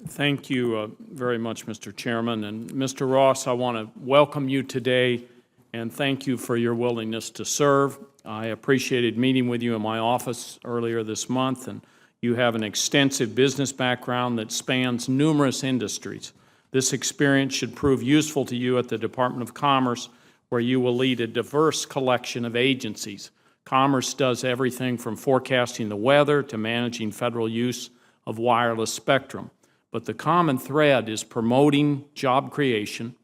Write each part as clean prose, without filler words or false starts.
Thank you very much, Mr. Chairman. And Mr. Ross, I want to welcome you today and thank you for your willingness to serve. I appreciated meeting with you in my office earlier this month, and you have an extensive business background that spans numerous industries. This experience should prove useful to you at the Department of Commerce, where you will lead a diverse collection of agencies. Commerce does everything from forecasting the weather to managing federal use of wireless spectrum. But the common thread is promoting job creation,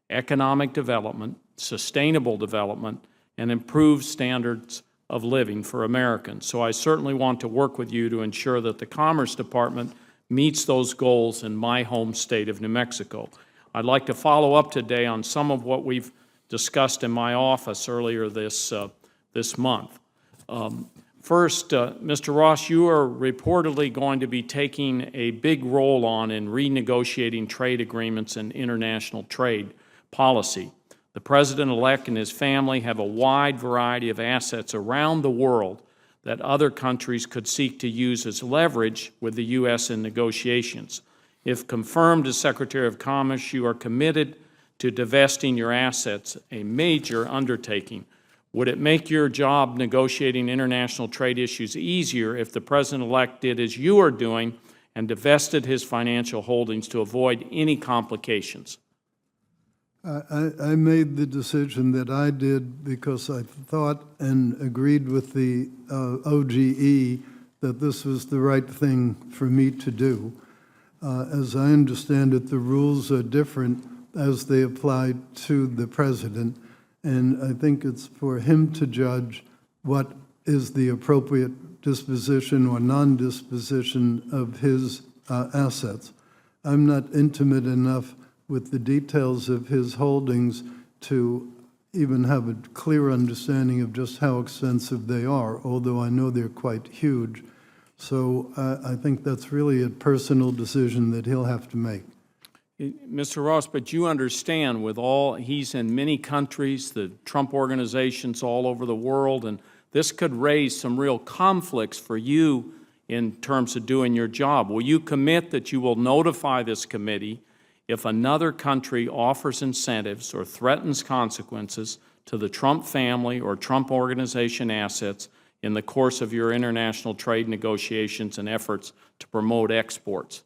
economic development, sustainable development, and improved standards of living for Americans. So I certainly want to work with you to ensure that the Commerce Department meets those goals in my home state of New Mexico. I'd like to follow up today on some of what we've discussed in my office earlier this month. First, Mr. Ross, you are reportedly going to be taking a big role in renegotiating trade agreements and international trade policy. The President-elect and his family have a wide variety of assets around the world that other countries could seek to use as leverage with the U.S. in negotiations. If confirmed as Secretary of Commerce, you are committed to divesting your assets, a major undertaking. Would it make your job negotiating international trade issues easier if the President-elect did as you are doing and divested his financial holdings to avoid any complications? I made the decision that I did because I thought and agreed with the OGE that this was the right thing for me to do. As I understand it, the rules are different as they apply to the President, and I think it's for him to judge what is the appropriate disposition or non-disposition of his assets. I'm not intimate enough with the details of his holdings to even have a clear understanding of just how extensive they are, although I know they're quite huge. So I think that's really a personal decision that he'll have to make. Mr. Ross, but you understand he's in many countries, the Trump organizations all over the world, and this could raise some real conflicts for you in terms of doing your job. Will you commit that you will notify this committee if another country offers incentives or threatens consequences to the Trump family or Trump organization assets in the course of your international trade negotiations and efforts to promote exports?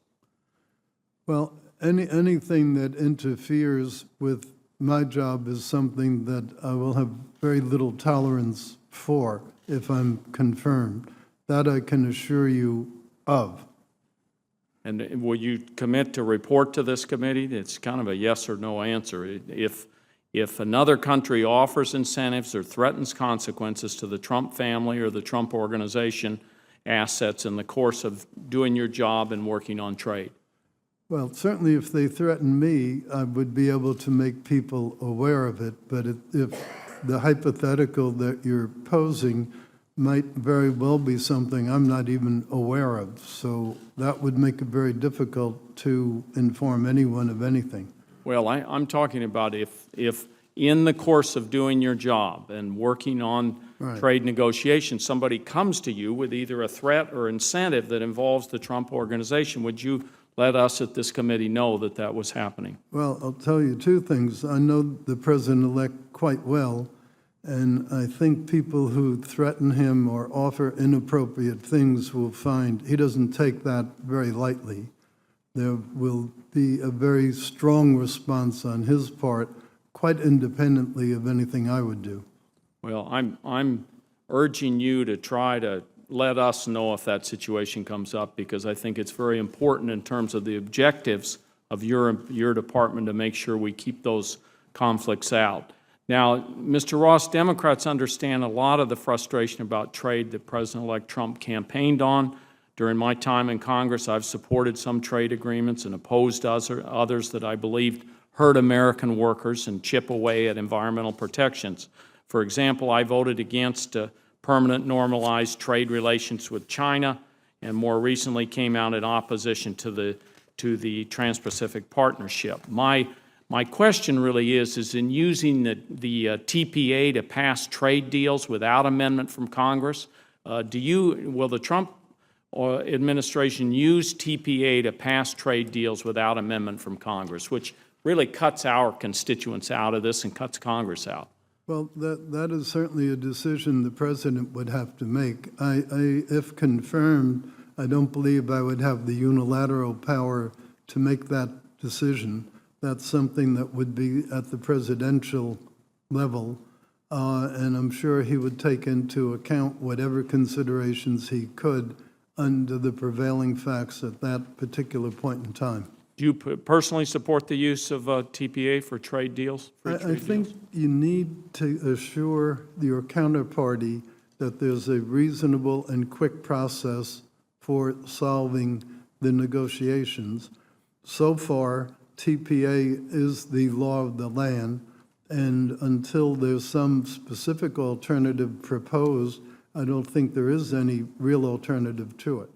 Well, anything that interferes with my job is something that I will have very little tolerance for if I'm confirmed. That I can assure you of. And will you commit to report to this committee? It's kind of a yes or no answer. If another country offers incentives or threatens consequences to the Trump family or the Trump organization assets in the course of doing your job and working on trade? Well, certainly if they threaten me, I would be able to make people aware of it. But if the hypothetical that you're posing might very well be something I'm not even aware of. So that would make it very difficult to inform anyone of anything. Well, I'm talking about if in the course of doing your job and working on trade negotiations, somebody comes to you with either a threat or incentive that involves the Trump organization, would you let us at this committee know that that was happening? Well, I'll tell you two things. I know the President-elect quite well, and I think people who threaten him or offer inappropriate things will find he doesn't take that very lightly. There will be a very strong response on his part, quite independently of anything I would do. Well, I'm urging you to try to let us know if that situation comes up, because I think it's very important in terms of the objectives of your department to make sure we keep those conflicts out. Now, Mr. Ross, Democrats understand a lot of the frustration about trade that President-elect Trump campaigned on. During my time in Congress, I've supported some trade agreements and opposed others that I believed hurt American workers and chip away at environmental protections. For example, I voted against permanent normalized trade relations with China, and more recently came out in opposition to the Trans-Pacific Partnership. My question really is in using the TPA to pass trade deals without amendment from Congress, will the Trump administration used TPA to pass trade deals without amendment from Congress, which really cuts our constituents out of this and cuts Congress out. Well, that is certainly a decision the president would have to make. If confirmed, I don't believe I would have the unilateral power to make that decision. That's something that would be at the presidential level, and I'm sure he would take into account whatever considerations he could under the prevailing facts at that particular point in time. Do you personally support the use of TPA for trade deals? I think you need to assure your counterparty that there's a reasonable and quick process for solving the negotiations. So far, TPA is the law of the land, and until there's some specific alternative proposed, I don't think there is any real alternative to it.